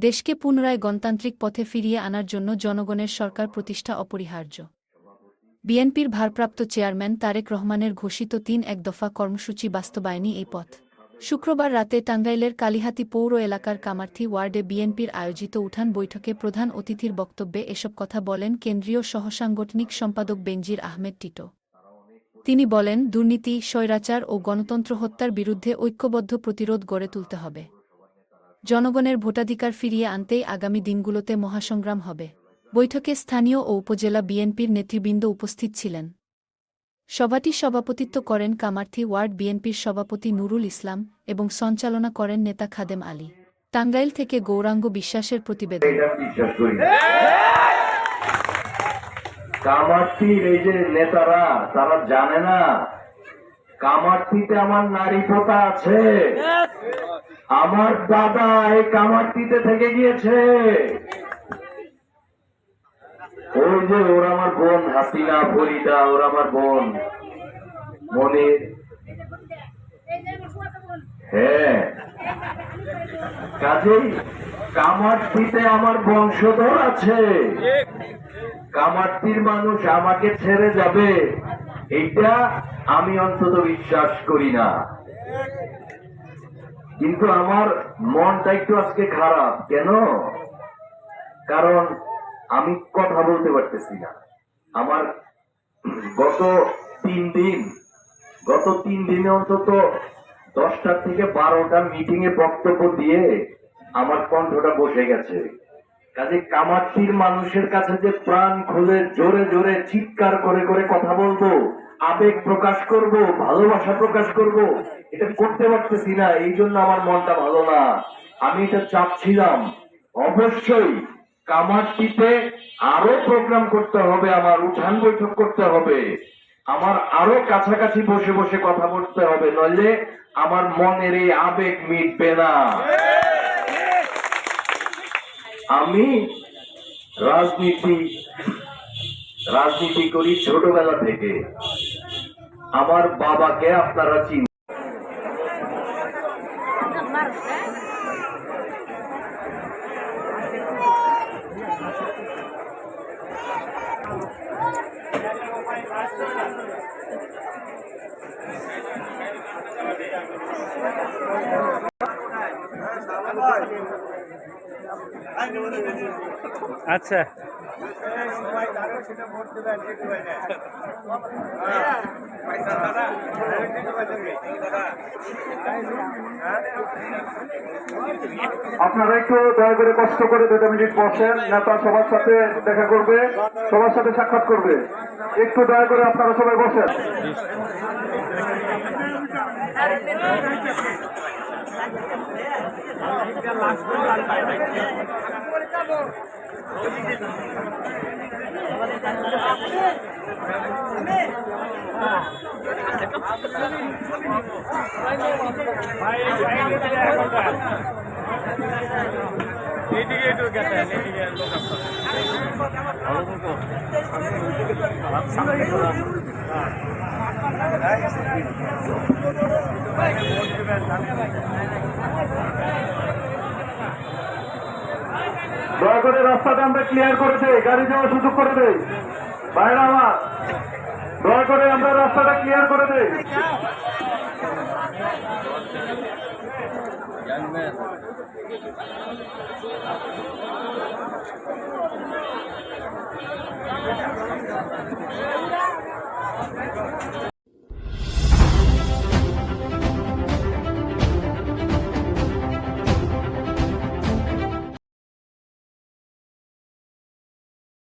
দেশকে পুনরায় গণতান্ত্রিক পথে ফিরিয়ে আনার জন্য জনগণের সরকার প্রতিষ্ঠা অপরিহার্য। বিএনপির ভারপ্রাপ্ত চেয়ারম্যান তারেক রহমানের ঘোষিত ৩ দফা কর্মসূচি বাস্তবায়নই এই পথ। শুক্রবার রাতে টাঙ্গাইলের কালিহাতী পৌর এলাকার কামার্থী ওয়ার্ডে বিএনপির আয়োজিত উঠান বৈঠকে প্রধান অতিথির বক্তব্যে এসব কথা বলেন কেন্দ্রীয় সহসাংগঠনিক সম্পাদক বেনজির আহমেদ টিটো। তিনি বলেন, দুর্নীতি, স্বৈরাচার ও গণতন্ত্র হত্যার বিরুদ্ধে ঐক্যবদ্ধ প্রতিরোধ গড়ে তুলতে হবে। জনগণের ভোটাধিকার ফিরিয়ে আনতেই আগামী দিনগুলোতে মহাসংগ্রাম হবে। বৈঠকে স্থানীয় ও উপজেলা বিএনপির নেতৃবৃন্দ উপস্থিত ছিলেন। সভাটি সভাপতিত্ব করেন কামার্থী ওয়ার্ড বিএনপির সভাপতি নুরুল ইসলাম এবং সঞ্চালনা করেন নেতা খাদেম আলী। টাঙ্গাইল থেকে গৌরাঙ্গ বিশ্বাসের প্রতিবেদন। কামার্থীর এই যে নেতারা, তারা জানে না কামার্থীতে আমার নারী প্রথা আছে। আমার দাদা এই কামার্থীতে থেকে গিয়েছে। ওই যে ওরা আমার বোন হাসিনা, ফরিদা, ওরা আমার বোন মনির। হ্যাঁ, কাজেই কামার্থীতে আমার বংশধর আছে। কামার্থীর মানুষ আমাকে ছেড়ে যাবে এইটা আমি অন্তত বিশ্বাস করি না। কিন্তু আমার মনটা একটু আজকে খারাপ। কেন? কারণ আমি কথা বলতে পারতেছি না। আমার গত 3 দিনে অন্তত 10টা থেকে 12টা মিটিং এ বক্তব্য দিয়ে আমার কণ্ঠটা বসে গেছে। কাজে কামার্থীর মানুষের কাছে যে প্রাণ খুলে জোরে জোরে চিৎকার করে করে কথা বলবো, আবেগ প্রকাশ করব, ভালোবাসা প্রকাশ করব, এটা করতে পারতেছি না। এই জন্য আমার মনটা ভালো না। আমি এটা চাচ্ছিলাম অবশ্যই কামার্থীতে আরো প্রোগ্রাম করতে হবে, আমার উঠান বৈঠক করতে হবে, আমার আরো কাছাকাছি বসে বসে কথা বলতে হবে, নইলে আমার মনের এই আবেগ মিটবে না। আমি রাজনীতি করি ছোটবেলা থেকে। আমার বাবাকে আপনারা চিনেন। আচ্ছা, আপনারা একটু দয়া করে কষ্ট করে 2 মিনিট বসেন। নেতা সবার সাথে দেখা করবে, সবার সাথে সাক্ষাৎ করবে। একটু দয়া করে আপনারা সবাই বসেন। দয়া করে রাস্তাটা আমরা ক্লিয়ার করে দেই, গাড়ি যাওয়ার সুযোগ করে দেই। ভাইরা আমার, দয়া করে আমরা রাস্তাটা ক্লিয়ার করে দেই।